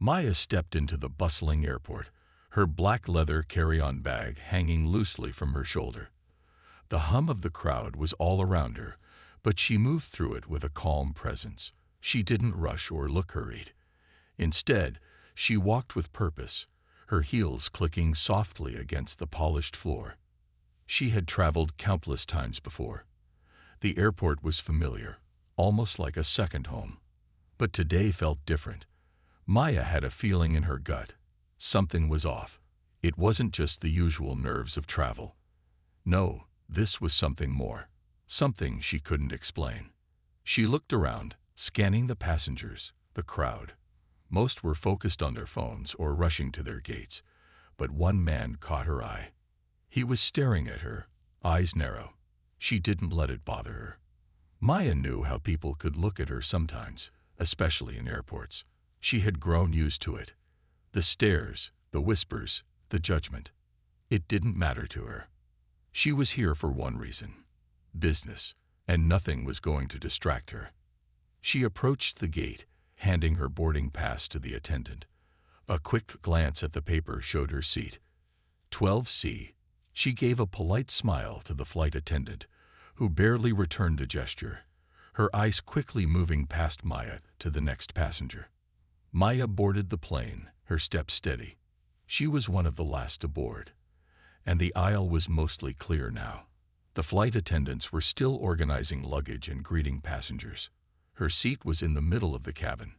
Maya stepped into the bustling airport, her black leather carry-on bag hanging loosely from her shoulder. The hum of the crowd was all around her, but she moved through it with a calm presence. She didn't rush or look hurried. Instead, she walked with purpose, her heels clicking softly against the polished floor. She had traveled countless times before. The airport was familiar, almost like a second home. But today felt different. Maya had a feeling in her gut. Something was off. It wasn't just the usual nerves of travel. No, this was something more. Something she couldn't explain. She looked around, scanning the passengers, the crowd. Most were focused on their phones or rushing to their gates, but one man caught her eye. He was staring at her, eyes narrow. She didn't let it bother her. Maya knew how people could look at her sometimes, especially in airports. She had grown used to it. The stares, the whispers, the judgment. It didn't matter to her. She was here for one reason: business, and nothing was going to distract her. She approached the gate, handing her boarding pass to the attendant. A quick glance at the paper showed her seat. 12C. She gave a polite smile to the flight attendant, who barely returned the gesture, her eyes quickly moving past Maya to the next passenger. Maya boarded the plane, her steps steady. She was one of the last to board, and the aisle was mostly clear now. The flight attendants were still organizing luggage and greeting passengers. Her seat was in the middle of the cabin.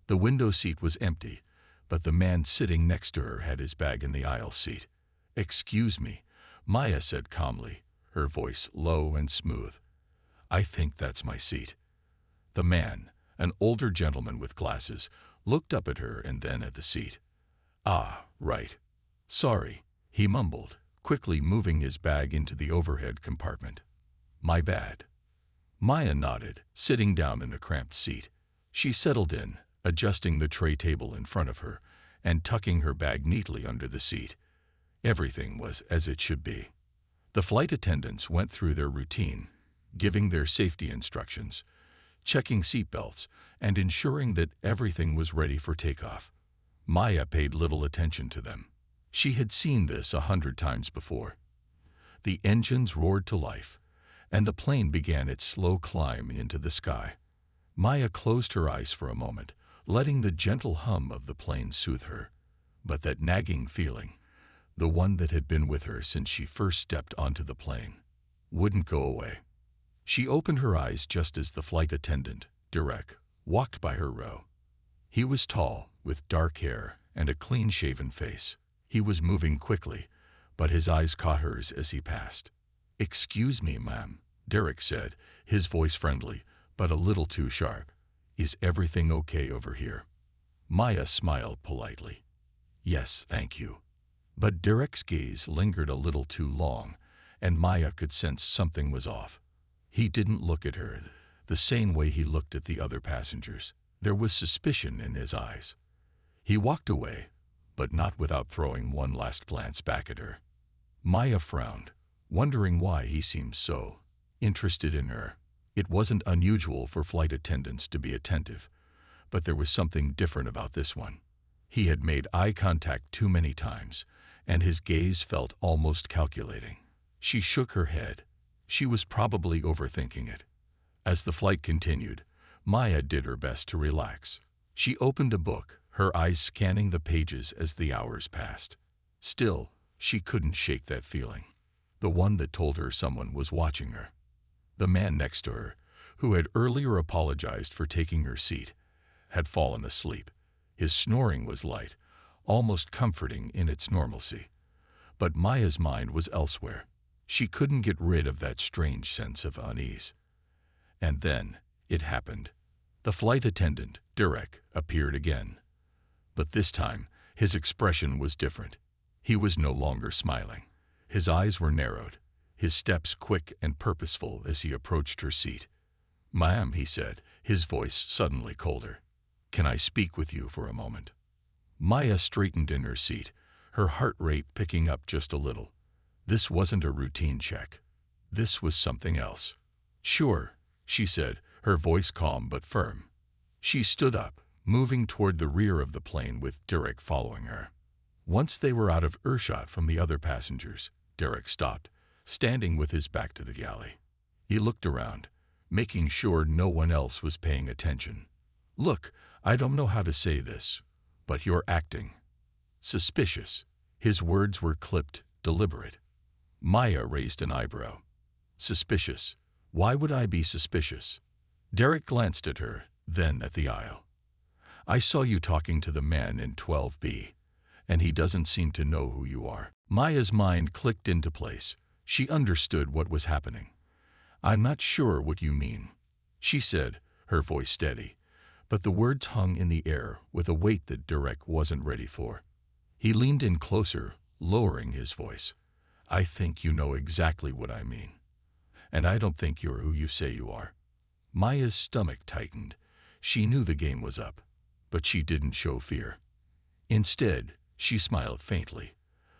The window seat was empty, but the man sitting next to her had his bag in the aisle seat. "Excuse me," Maya said calmly, her voice low and smooth. "I think that's my seat." The man, an older gentleman with glasses, looked up at her and then at the seat. "Ah, right. Sorry," he mumbled, quickly moving his bag into the overhead compartment. "My bad." Maya nodded, sitting down in the cramped seat. She settled in, adjusting the tray table in front of her and tucking her bag neatly under the seat. Everything was as it should be. The flight attendants went through their routine, giving their safety instructions, checking seatbelts, and ensuring that everything was ready for takeoff. Maya paid little attention to them. She had seen this 100 times before. The engines roared to life, and the plane began its slow climb into the sky. Maya closed her eyes for a moment, letting the gentle hum of the plane soothe her. But that nagging feeling, the one that had been with her since she first stepped onto the plane, wouldn't go away. She opened her eyes just as the flight attendant, Derek, walked by her row. He was tall, with dark hair and a clean-shaven face. He was moving quickly, but his eyes caught hers as he passed. "Excuse me, ma'am," Derek said, his voice friendly, but a little too sharp. "Is everything okay over here?" Maya smiled politely. "Yes, thank you." But Derek's gaze lingered a little too long, and Maya could sense something was off. He didn't look at her the same way he looked at the other passengers. There was suspicion in his eyes. He walked away, but not without throwing one last glance back at her. Maya frowned, wondering why he seemed so interested in her. It wasn't unusual for flight attendants to be attentive, but there was something different about this one. He had made eye contact too many times, and his gaze felt almost calculating. She shook her head. She was probably overthinking it. As the flight continued, Maya did her best to relax. She opened a book, her eyes scanning the pages as the hours passed. Still, she couldn't shake that feeling, the one that told her someone was watching her. The man next to her, who had earlier apologized for taking her seat, had fallen asleep. His snoring was light, almost comforting in its normalcy. But Maya's mind was elsewhere. She couldn't get rid of that strange sense of unease. And then, it happened. The flight attendant, Derek, appeared again. But this time, his expression was different. He was no longer smiling. His eyes were narrowed, his steps quick and purposeful as he approached her seat. "Ma'am," he said, his voice suddenly colder. "Can I speak with you for a moment?" Maya straightened in her seat, her heart rate picking up just a little. This wasn't a routine check. This was something else. "Sure," she said, her voice calm but firm. She stood up, moving toward the rear of the plane with Derek following her. Once they were out of earshot from the other passengers, Derek stopped, standing with his back to the galley. He looked around, making sure no one else was paying attention. "Look, I don't know how to say this, but you're acting suspicious." His words were clipped, deliberate. Maya raised an eyebrow. "Suspicious? Why would I be suspicious?" Derek glanced at her, then at the aisle. "I saw you talking to the man in 12B, and he doesn't seem to know who you are." Maya's mind clicked into place. She understood what was happening. "I'm not sure what you mean," she said, her voice steady, but the words hung in the air with a weight that Derek wasn't ready for. He leaned in closer, lowering his voice. "I think you know exactly what I mean, and I don't think you're who you say you are." Maya's stomach tightened. She knew the game was up, but she didn't show fear. Instead, she smiled faintly,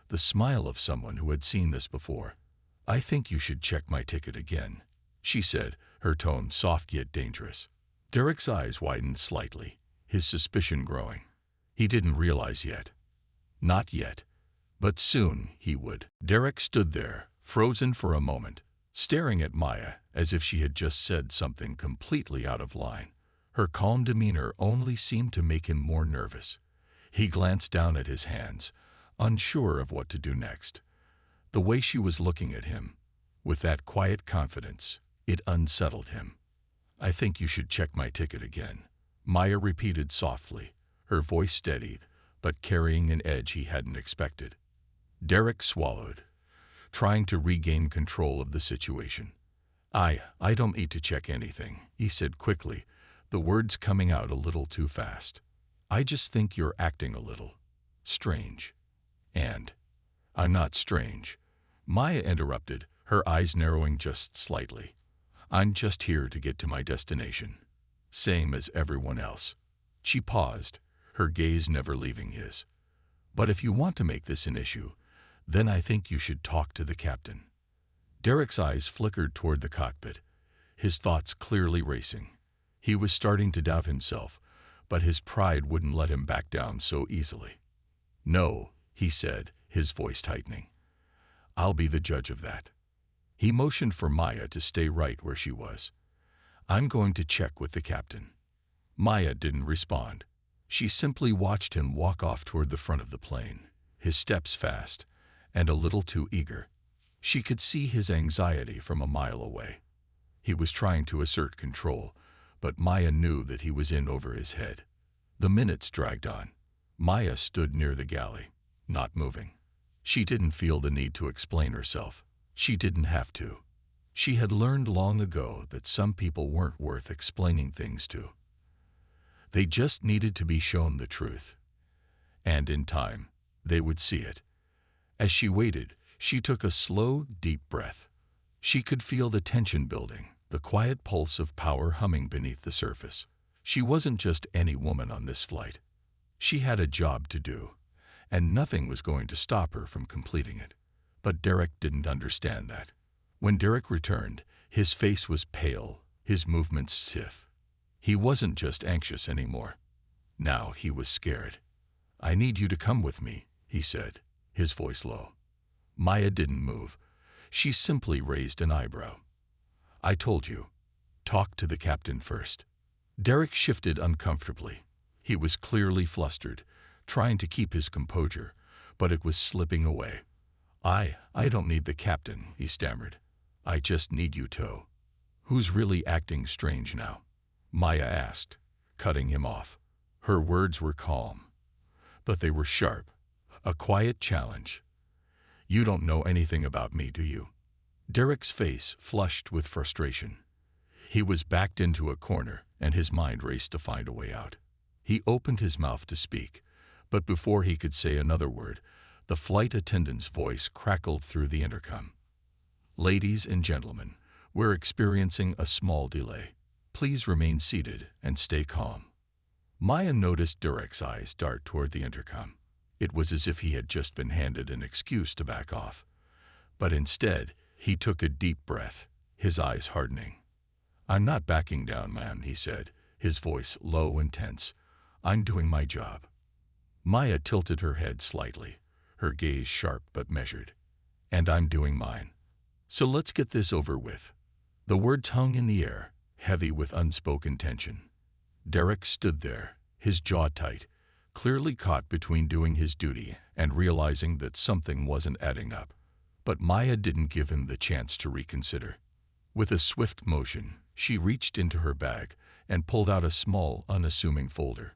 the smile of someone who had seen this before. "I think you should check my ticket again," she said, her tone soft yet dangerous. Derek's eyes widened slightly, his suspicion growing. He didn't realize yet. Not yet, but soon he would. Derek stood there, frozen for a moment, staring at Maya as if she had just said something completely out of line. Her calm demeanor only seemed to make him more nervous. He glanced down at his hands, unsure of what to do next. The way she was looking at him, with that quiet confidence, it unsettled him. "I think you should check my ticket again," Maya repeated softly, her voice steadied, but carrying an edge he hadn't expected. Derek swallowed, trying to regain control of the situation. I don't need to check anything," he said quickly, the words coming out a little too fast. "I just think you're acting a little strange." "And I'm not strange," Maya interrupted, her eyes narrowing just slightly. "I'm just here to get to my destination, same as everyone else." She paused, her gaze never leaving his. "But if you want to make this an issue, then I think you should talk to the captain." Derek's eyes flickered toward the cockpit, his thoughts clearly racing. He was starting to doubt himself, but his pride wouldn't let him back down so easily. "No," he said, his voice tightening. "I'll be the judge of that." He motioned for Maya to stay right where she was. "I'm going to check with the captain." Maya didn't respond. She simply watched him walk off toward the front of the plane, his steps fast and a little too eager. She could see his anxiety from a mile away. He was trying to assert control, but Maya knew that he was in over his head. The minutes dragged on. Maya stood near the galley, not moving. She didn't feel the need to explain herself. She didn't have to. She had learned long ago that some people weren't worth explaining things to. They just needed to be shown the truth. And in time, they would see it. As she waited, she took a slow, deep breath. She could feel the tension building, the quiet pulse of power humming beneath the surface. She wasn't just any woman on this flight. She had a job to do, and nothing was going to stop her from completing it. But Derek didn't understand that. When Derek returned, his face was pale, his movements stiff. He wasn't just anxious anymore. Now he was scared. "I need you to come with me," he said, his voice low. Maya didn't move. She simply raised an eyebrow. "I told you. Talk to the captain first." Derek shifted uncomfortably. He was clearly flustered, trying to keep his composure, but it was slipping away. I don't need the captain," he stammered. "I just need you to." "Who's really acting strange now?" Maya asked, cutting him off. Her words were calm, but they were sharp, a quiet challenge. "You don't know anything about me, do you?" Derek's face flushed with frustration. He was backed into a corner, and his mind raced to find a way out. He opened his mouth to speak, but before he could say another word, the flight attendant's voice crackled through the intercom. "Ladies and gentlemen, we're experiencing a small delay. Please remain seated and stay calm." Maya noticed Derek's eyes dart toward the intercom. It was as if he had just been handed an excuse to back off. But instead, he took a deep breath, his eyes hardening. "I'm not backing down, ma'am," he said, his voice low and tense. I'm doing my job. Maya tilted her head slightly, her gaze sharp but measured. And I'm doing mine. So let's get this over with. The words hung in the air, heavy with unspoken tension. Derek stood there, his jaw tight, clearly caught between doing his duty and realizing that something wasn't adding up. But Maya didn't give him the chance to reconsider. With a swift motion, she reached into her bag and pulled out a small, unassuming folder.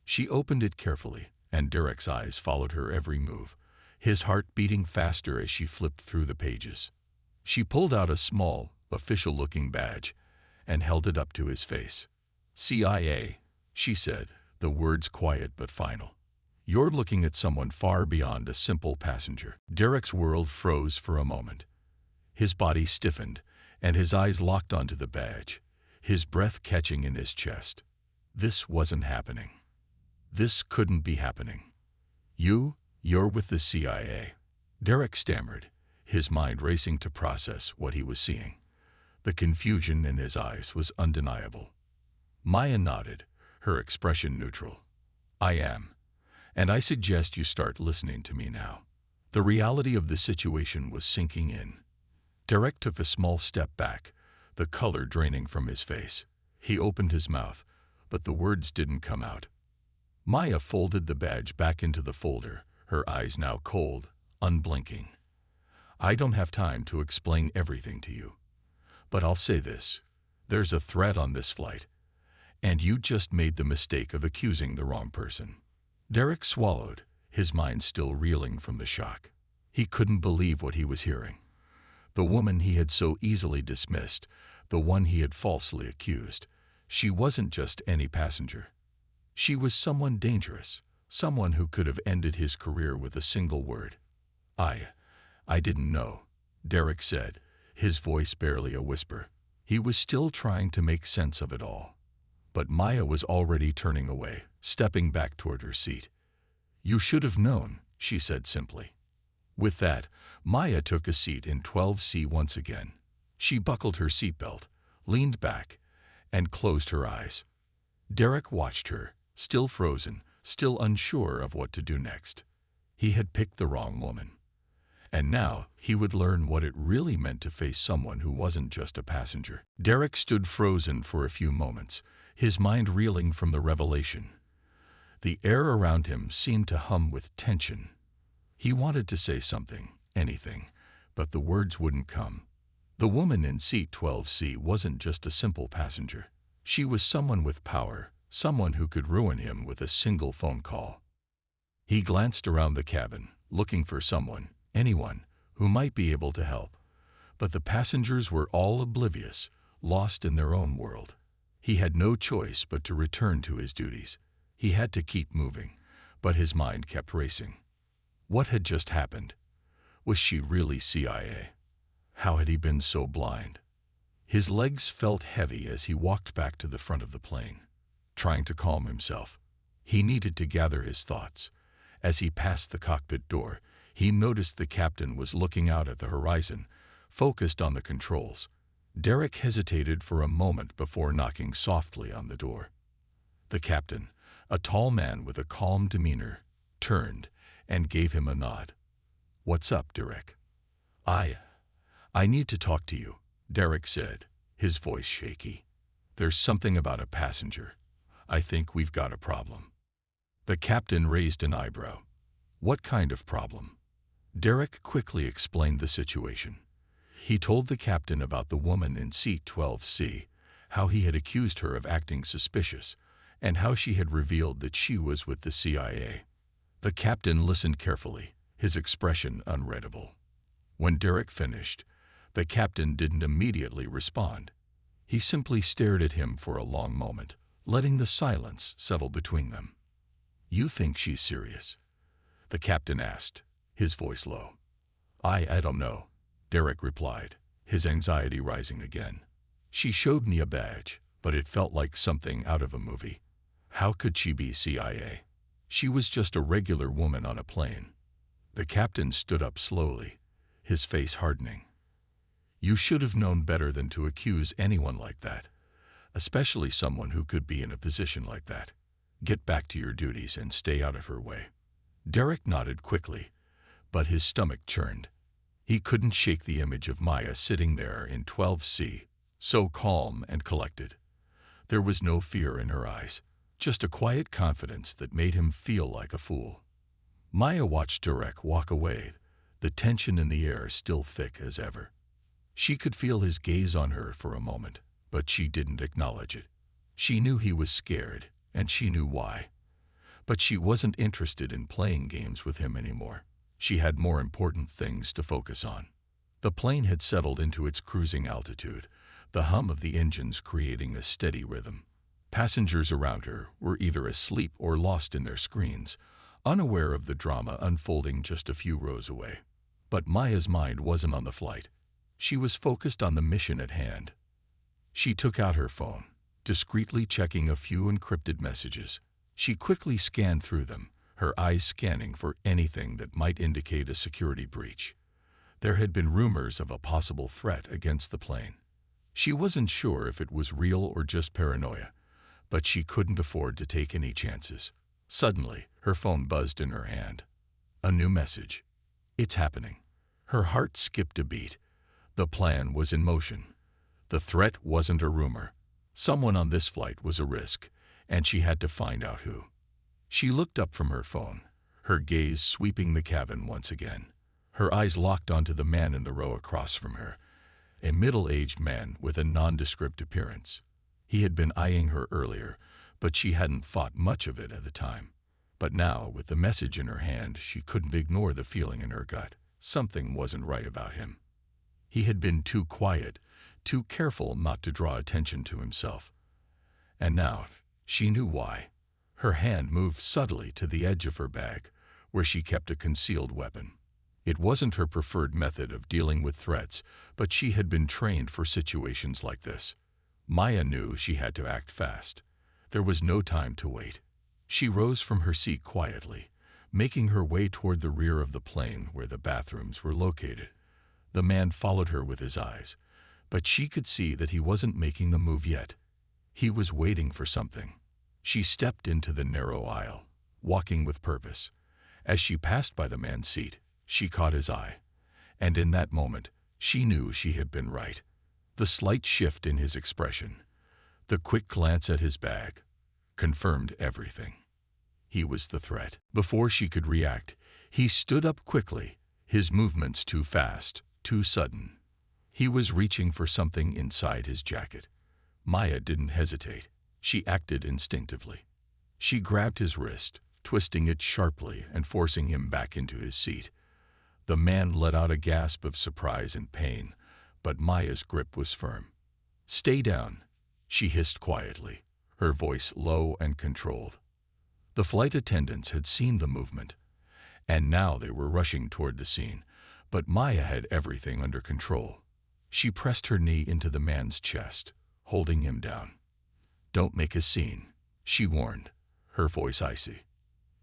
She opened it carefully, and Derek's eyes followed her every move, his heart beating faster as she flipped through the pages. She pulled out a small, official-looking badge and held it up to his face. CIA, she said, the words quiet but final. You're looking at someone far beyond a simple passenger. Derek's world froze for a moment. His body stiffened, and his eyes locked onto the badge, his breath catching in his chest. This wasn't happening. This couldn't be happening. You're with the CIA. Derek stammered, his mind racing to process what he was seeing. The confusion in his eyes was undeniable. Maya nodded, her expression neutral. I am. And I suggest you start listening to me now. The reality of the situation was sinking in. Derek took a small step back, the color draining from his face. He opened his mouth, but the words didn't come out. Maya folded the badge back into the folder, her eyes now cold, unblinking. I don't have time to explain everything to you. But I'll say this. There's a threat on this flight. And you just made the mistake of accusing the wrong person. Derek swallowed, his mind still reeling from the shock. He couldn't believe what he was hearing. The woman he had so easily dismissed, the one he had falsely accused, she wasn't just any passenger. She was someone dangerous, someone who could have ended his career with a single word. I didn't know, Derek said, his voice barely a whisper. He was still trying to make sense of it all. But Maya was already turning away, stepping back toward her seat. You should have known, she said simply. With that, Maya took a seat in 12C once again. She buckled her seatbelt, leaned back, and closed her eyes. Derek watched her, still frozen, still unsure of what to do next. He had picked the wrong woman. And now he would learn what it really meant to face someone who wasn't just a passenger. Derek stood frozen for a few moments, his mind reeling from the revelation. The air around him seemed to hum with tension. He wanted to say something, anything, but the words wouldn't come. The woman in seat 12C wasn't just a simple passenger. She was someone with power, someone who could ruin him with a single phone call. He glanced around the cabin, looking for someone, anyone, who might be able to help. But the passengers were all oblivious, lost in their own world. He had no choice but to return to his duties. He had to keep moving, but his mind kept racing. What had just happened? Was she really CIA? How had he been so blind? His legs felt heavy as he walked back to the front of the plane, trying to calm himself. He needed to gather his thoughts. As he passed the cockpit door, he noticed the captain was looking out at the horizon, focused on the controls. Derek hesitated for a moment before knocking softly on the door. The captain, a tall man with a calm demeanor, turned and gave him a nod. What's up, Derek? I need to talk to you, Derek said, his voice shaky. There's something about a passenger. I think we've got a problem. The captain raised an eyebrow. What kind of problem? Derek quickly explained the situation. He told the captain about the woman in seat 12C, how he had accused her of acting suspicious, and how she had revealed that she was with the CIA. The captain listened carefully, his expression unreadable. When Derek finished, the captain didn't immediately respond. He simply stared at him for a long moment, letting the silence settle between them. You think she's serious? The captain asked, his voice low. I don't know, Derek replied, his anxiety rising again. She showed me a badge, but it felt like something out of a movie. How could she be CIA? She was just a regular woman on a plane. The captain stood up slowly, his face hardening. You should have known better than to accuse anyone like that, especially someone who could be in a position like that. Get back to your duties and stay out of her way." Derek nodded quickly, but his stomach churned. He couldn't shake the image of Maya sitting there in 12C, so calm and collected. There was no fear in her eyes, just a quiet confidence that made him feel like a fool. Maya watched Derek walk away, the tension in the air still thick as ever. She could feel his gaze on her for a moment, but she didn't acknowledge it. She knew he was scared, and she knew why. But she wasn't interested in playing games with him anymore. She had more important things to focus on. The plane had settled into its cruising altitude, the hum of the engines creating a steady rhythm. Passengers around her were either asleep or lost in their screens, unaware of the drama unfolding just a few rows away. But Maya's mind wasn't on the flight. She was focused on the mission at hand. She took out her phone, discreetly checking a few encrypted messages. She quickly scanned through them, her eyes scanning for anything that might indicate a security breach. There had been rumors of a possible threat against the plane. She wasn't sure if it was real or just paranoia, but she couldn't afford to take any chances. Suddenly, her phone buzzed in her hand. A new message. "It's happening." Her heart skipped a beat. The plan was in motion. The threat wasn't a rumor. Someone on this flight was a risk, and she had to find out who. She looked up from her phone, her gaze sweeping the cabin once again. Her eyes locked onto the man in the row across from her, a middle-aged man with a nondescript appearance. He had been eyeing her earlier, but she hadn't thought much of it at the time. But now, with the message in her hand, she couldn't ignore the feeling in her gut. Something wasn't right about him. He had been too quiet, too careful not to draw attention to himself. And now, she knew why. Her hand moved subtly to the edge of her bag, where she kept a concealed weapon. It wasn't her preferred method of dealing with threats, but she had been trained for situations like this. Maya knew she had to act fast. There was no time to wait. She rose from her seat quietly, making her way toward the rear of the plane where the bathrooms were located. The man followed her with his eyes, but she could see that he wasn't making the move yet. He was waiting for something. She stepped into the narrow aisle, walking with purpose. As she passed by the man's seat, she caught his eye, and in that moment, she knew she had been right. The slight shift in his expression, the quick glance at his bag, confirmed everything. He was the threat. Before she could react, he stood up quickly, his movements too fast, too sudden. He was reaching for something inside his jacket. Maya didn't hesitate. She acted instinctively. She grabbed his wrist, twisting it sharply and forcing him back into his seat. The man let out a gasp of surprise and pain, but Maya's grip was firm. "Stay down," she hissed quietly, her voice low and controlled. The flight attendants had seen the movement, and now they were rushing toward the scene, but Maya had everything under control. She pressed her knee into the man's chest, holding him down. "Don't make a scene," she warned, her voice icy.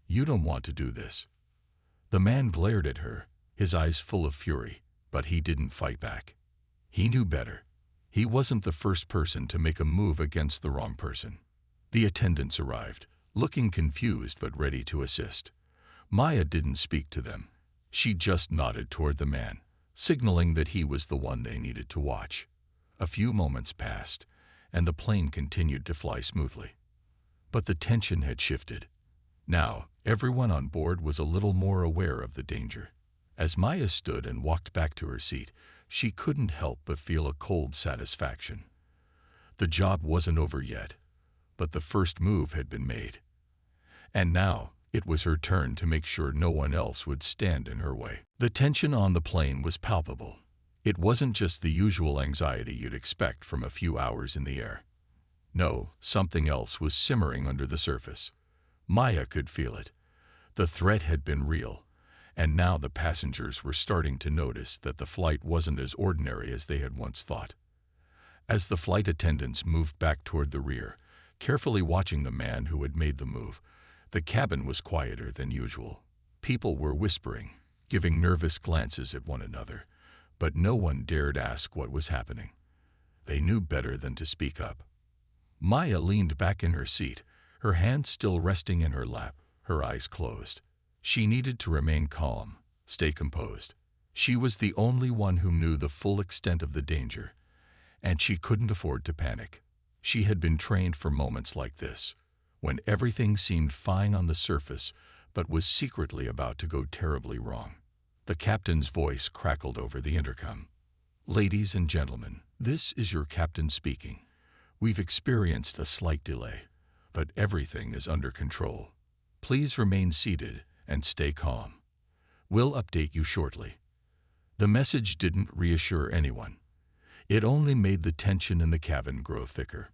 "You don't want to do this." The man glared at her, his eyes full of fury, but he didn't fight back. He knew better. He wasn't the first person to make a move against the wrong person. The attendants arrived, looking confused but ready to assist. Maya didn't speak to them. She just nodded toward the man, signaling that he was the one they needed to watch. A few moments passed, and the plane continued to fly smoothly. But the tension had shifted. Now, everyone on board was a little more aware of the danger. As Maya stood and walked back to her seat, she couldn't help but feel a cold satisfaction. The job wasn't over yet, but the first move had been made. And now, it was her turn to make sure no one else would stand in her way. The tension on the plane was palpable. It wasn't just the usual anxiety you'd expect from a few hours in the air. No, something else was simmering under the surface. Maya could feel it. The threat had been real, and now the passengers were starting to notice that the flight wasn't as ordinary as they had once thought. As the flight attendants moved back toward the rear, carefully watching the man who had made the move, the cabin was quieter than usual. People were whispering, giving nervous glances at one another, but no one dared ask what was happening. They knew better than to speak up. Maya leaned back in her seat, her hand still resting in her lap, her eyes closed. She needed to remain calm, stay composed. She was the only one who knew the full extent of the danger, and she couldn't afford to panic. She had been trained for moments like this, when everything seemed fine on the surface but was secretly about to go terribly wrong. The captain's voice crackled over the intercom. "Ladies and gentlemen, this is your captain speaking. We've experienced a slight delay, but everything is under control. Please remain seated and stay calm. We'll update you shortly." The message didn't reassure anyone. It only made the tension in the cabin grow thicker.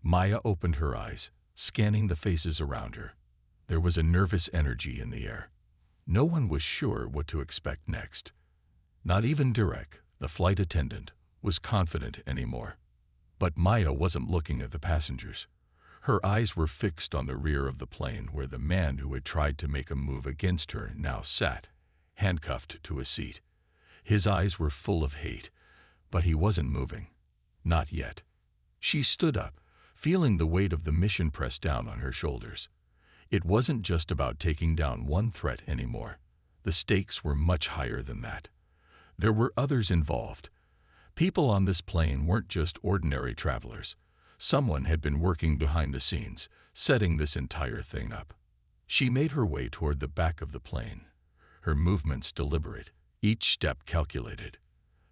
Maya opened her eyes, scanning the faces around her. There was a nervous energy in the air. No one was sure what to expect next. Not even Derek, the flight attendant, was confident anymore. But Maya wasn't looking at the passengers. Her eyes were fixed on the rear of the plane where the man who had tried to make a move against her now sat, handcuffed to a seat. His eyes were full of hate, but he wasn't moving. Not yet. She stood up, feeling the weight of the mission press down on her shoulders. It wasn't just about taking down one threat anymore. The stakes were much higher than that. There were others involved. People on this plane weren't just ordinary travelers. Someone had been working behind the scenes, setting this entire thing up. She made her way toward the back of the plane, her movements deliberate, each step calculated.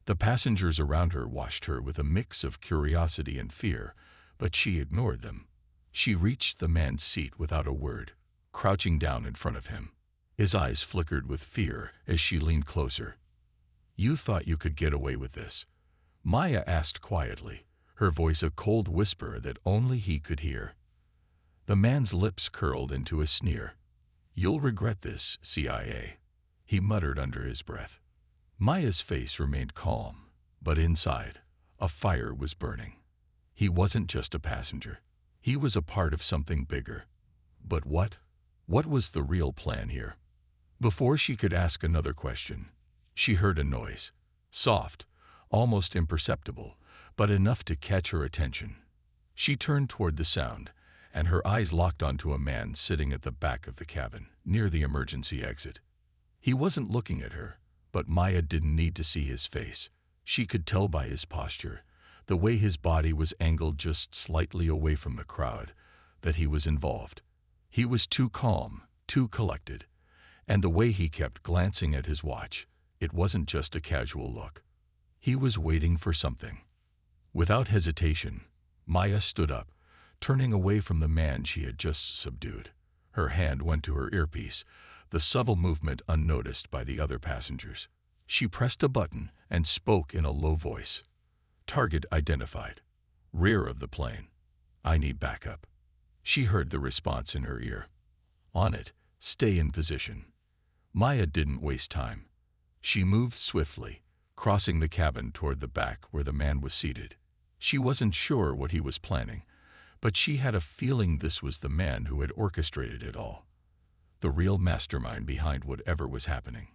The passengers around her watched her with a mix of curiosity and fear, but she ignored them. She reached the man's seat without a word, crouching down in front of him. His eyes flickered with fear as she leaned closer. "You thought you could get away with this?" Maya asked quietly, her voice a cold whisper that only he could hear. The man's lips curled into a sneer. "You'll regret this, CIA," he muttered under his breath. Maya's face remained calm, but inside, a fire was burning. He wasn't just a passenger. He was a part of something bigger. But what? What was the real plan here? Before she could ask another question, she heard a noise. Soft, almost imperceptible, but enough to catch her attention. She turned toward the sound, and her eyes locked onto a man sitting at the back of the cabin, near the emergency exit. He wasn't looking at her, but Maya didn't need to see his face. She could tell by his posture, the way his body was angled just slightly away from the crowd, that he was involved. He was too calm, too collected, and the way he kept glancing at his watch, it wasn't just a casual look. He was waiting for something. Without hesitation, Maya stood up, turning away from the man she had just subdued. Her hand went to her earpiece, the subtle movement unnoticed by the other passengers. She pressed a button and spoke in a low voice. "Target identified. Rear of the plane. I need backup." She heard the response in her ear. "On it. Stay in position." Maya didn't waste time. She moved swiftly, crossing the cabin toward the back where the man was seated. She wasn't sure what he was planning, but she had a feeling this was the man who had orchestrated it all. The real mastermind behind whatever was happening.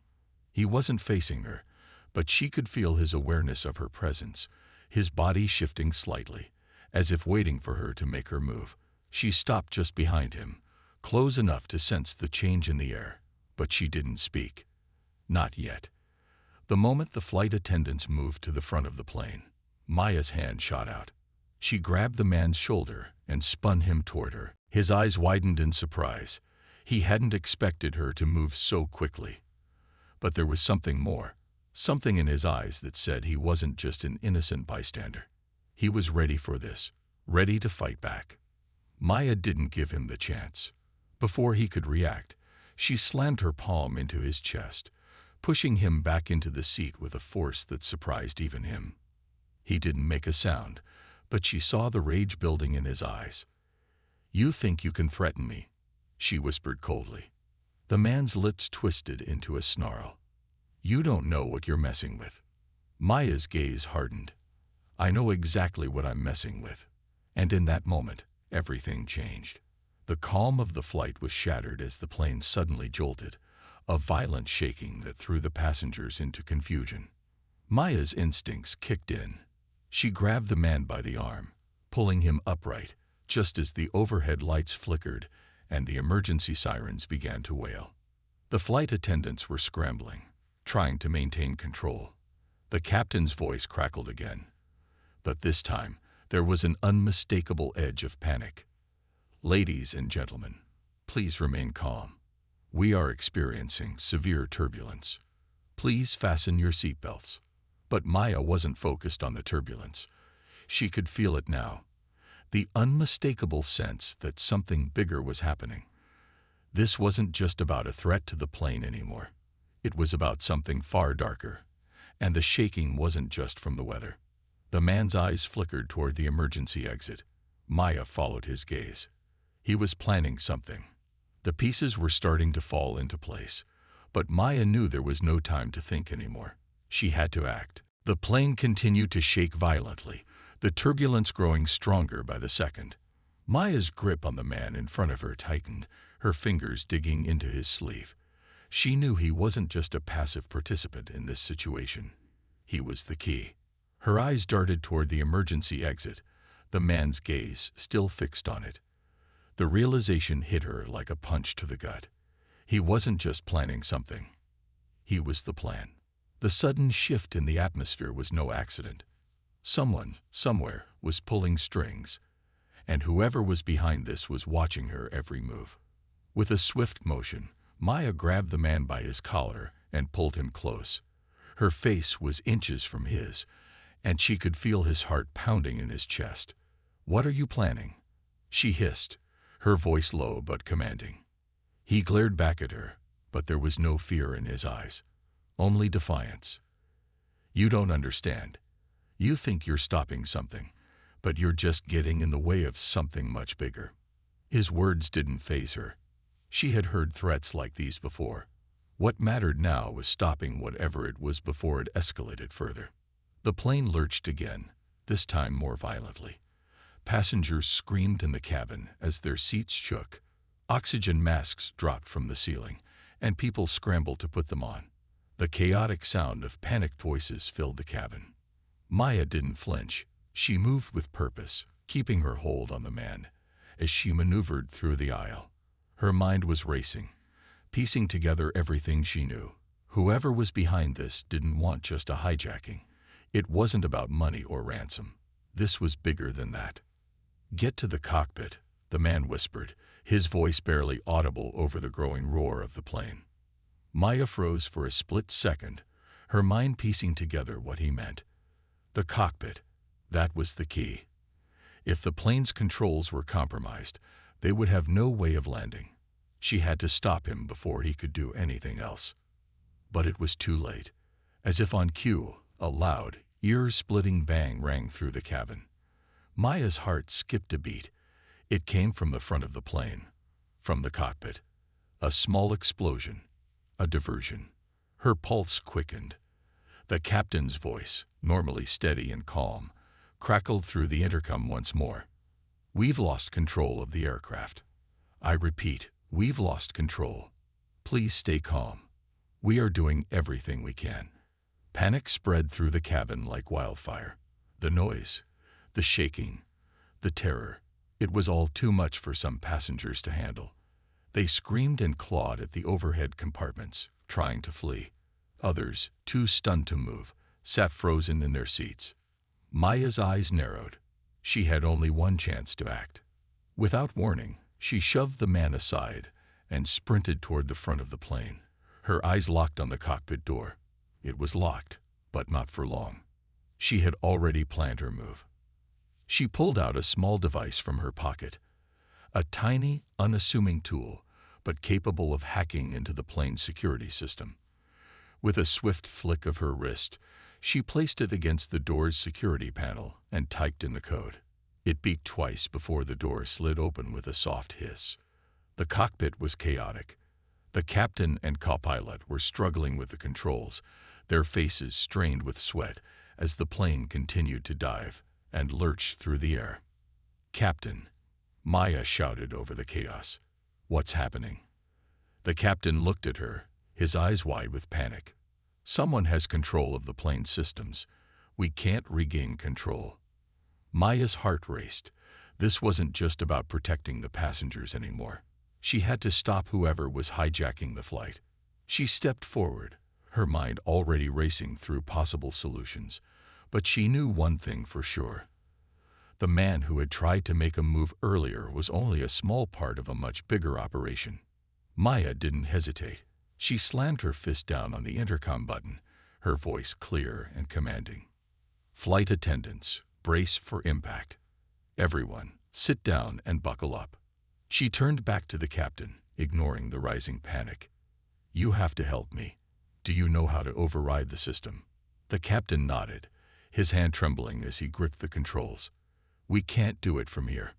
He wasn't facing her, but she could feel his awareness of her presence, his body shifting slightly, as if waiting for her to make her move. She stopped just behind him, close enough to sense the change in the air, but she didn't speak. Not yet. The moment the flight attendants moved to the front of the plane, Maya's hand shot out. She grabbed the man's shoulder and spun him toward her. His eyes widened in surprise. He hadn't expected her to move so quickly. But there was something more. Something in his eyes that said he wasn't just an innocent bystander. He was ready for this, ready to fight back. Maya didn't give him the chance. Before he could react, she slammed her palm into his chest, pushing him back into the seat with a force that surprised even him. He didn't make a sound, but she saw the rage building in his eyes. "You think you can threaten me?" she whispered coldly. The man's lips twisted into a snarl. "You don't know what you're messing with." Maya's gaze hardened. "I know exactly what I'm messing with." And in that moment, everything changed. The calm of the flight was shattered as the plane suddenly jolted, a violent shaking that threw the passengers into confusion. Maya's instincts kicked in. She grabbed the man by the arm, pulling him upright, just as the overhead lights flickered and the emergency sirens began to wail. The flight attendants were scrambling, trying to maintain control. The captain's voice crackled again, but this time there was an unmistakable edge of panic. "Ladies and gentlemen, please remain calm. We are experiencing severe turbulence. Please fasten your seatbelts." But Maya wasn't focused on the turbulence. She could feel it now, the unmistakable sense that something bigger was happening. This wasn't just about a threat to the plane anymore. It was about something far darker, and the shaking wasn't just from the weather. The man's eyes flickered toward the emergency exit. Maya followed his gaze. He was planning something. The pieces were starting to fall into place, but Maya knew there was no time to think anymore. She had to act. The plane continued to shake violently, the turbulence growing stronger by the second. Maya's grip on the man in front of her tightened, her fingers digging into his sleeve. She knew he wasn't just a passive participant in this situation. He was the key. Her eyes darted toward the emergency exit, the man's gaze still fixed on it. The realization hit her like a punch to the gut. He wasn't just planning something. He was the plan. The sudden shift in the atmosphere was no accident. Someone, somewhere, was pulling strings, and whoever was behind this was watching her every move. With a swift motion, Maya grabbed the man by his collar and pulled him close. Her face was inches from his, and she could feel his heart pounding in his chest. "What are you planning?" she hissed, her voice low but commanding. He glared back at her, but there was no fear in his eyes, only defiance. "You don't understand. You think you're stopping something, but you're just getting in the way of something much bigger." His words didn't faze her. She had heard threats like these before. What mattered now was stopping whatever it was before it escalated further. The plane lurched again, this time more violently. Passengers screamed in the cabin as their seats shook. Oxygen masks dropped from the ceiling, and people scrambled to put them on. The chaotic sound of panicked voices filled the cabin. Maya didn't flinch. She moved with purpose, keeping her hold on the man as she maneuvered through the aisle. Her mind was racing, piecing together everything she knew. Whoever was behind this didn't want just a hijacking. It wasn't about money or ransom. This was bigger than that. "Get to the cockpit," the man whispered, his voice barely audible over the growing roar of the plane. Maya froze for a split second, her mind piecing together what he meant. The cockpit, that was the key. If the plane's controls were compromised, they would have no way of landing. She had to stop him before he could do anything else. But it was too late. As if on cue, a loud, ear-splitting bang rang through the cabin. Maya's heart skipped a beat. It came from the front of the plane, from the cockpit. A small explosion, a diversion. Her pulse quickened. The captain's voice, normally steady and calm, crackled through the intercom once more. "We've lost control of the aircraft. I repeat, we've lost control. Please stay calm. We are doing everything we can." Panic spread through the cabin like wildfire. The noise, the shaking, the terror. It was all too much for some passengers to handle. They screamed and clawed at the overhead compartments, trying to flee. Others, too stunned to move, sat frozen in their seats. Maya's eyes narrowed. She had only one chance to act. Without warning, she shoved the man aside and sprinted toward the front of the plane. Her eyes locked on the cockpit door. It was locked, but not for long. She had already planned her move. She pulled out a small device from her pocket, a tiny, unassuming tool, but capable of hacking into the plane's security system. With a swift flick of her wrist, she placed it against the door's security panel and typed in the code. It beeped twice before the door slid open with a soft hiss. The cockpit was chaotic. The captain and co-pilot were struggling with the controls, their faces strained with sweat as the plane continued to dive and lurch through the air. "Captain," Maya shouted over the chaos. "What's happening?" The captain looked at her, his eyes wide with panic. "Someone has control of the plane's systems. We can't regain control." Maya's heart raced. This wasn't just about protecting the passengers anymore. She had to stop whoever was hijacking the flight. She stepped forward, her mind already racing through possible solutions. But she knew one thing for sure. The man who had tried to make a move earlier was only a small part of a much bigger operation. Maya didn't hesitate. She slammed her fist down on the intercom button, her voice clear and commanding. "Flight attendants, brace for impact. Everyone, sit down and buckle up." She turned back to the captain, ignoring the rising panic. "You have to help me. Do you know how to override the system?" The captain nodded, his hand trembling as he gripped the controls. "We can't do it from here.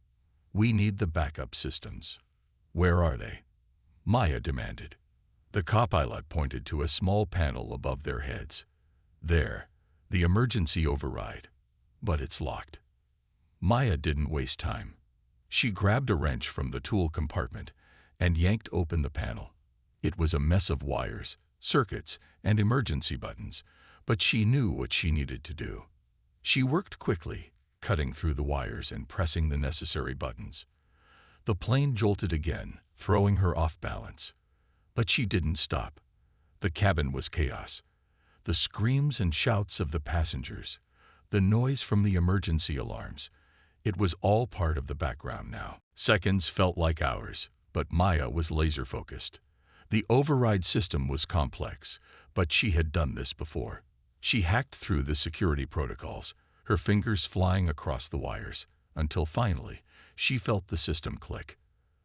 We need the backup systems." "Where are they?" Maya demanded. The copilot pointed to a small panel above their heads. "There, the emergency override. But it's locked." Maya didn't waste time. She grabbed a wrench from the tool compartment and yanked open the panel. It was a mess of wires, circuits, and emergency buttons, but she knew what she needed to do. She worked quickly, cutting through the wires and pressing the necessary buttons. The plane jolted again, throwing her off balance. But she didn't stop. The cabin was chaos. The screams and shouts of the passengers, the noise from the emergency alarms. It was all part of the background now. Seconds felt like hours, but Maya was laser-focused. The override system was complex, but she had done this before. She hacked through the security protocols, her fingers flying across the wires, until finally she felt the system click.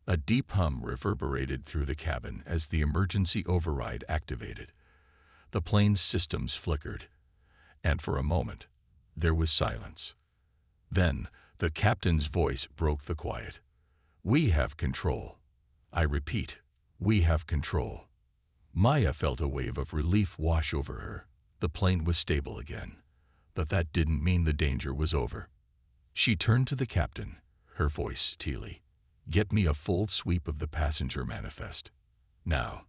A deep hum reverberated through the cabin as the emergency override activated. The plane's systems flickered, and for a moment, there was silence. Then, the captain's voice broke the quiet. "We have control. I repeat, we have control." Maya felt a wave of relief wash over her. The plane was stable again, but that didn't mean the danger was over. She turned to the captain, her voice steely. "Get me a full sweep of the passenger manifest. Now."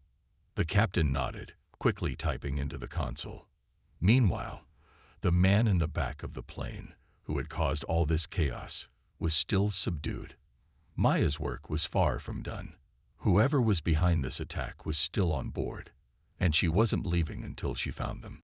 The captain nodded, quickly typing into the console. Meanwhile, the man in the back of the plane, who had caused all this chaos, was still subdued. Maya's work was far from done. Whoever was behind this attack was still on board, and she wasn't leaving until she found them.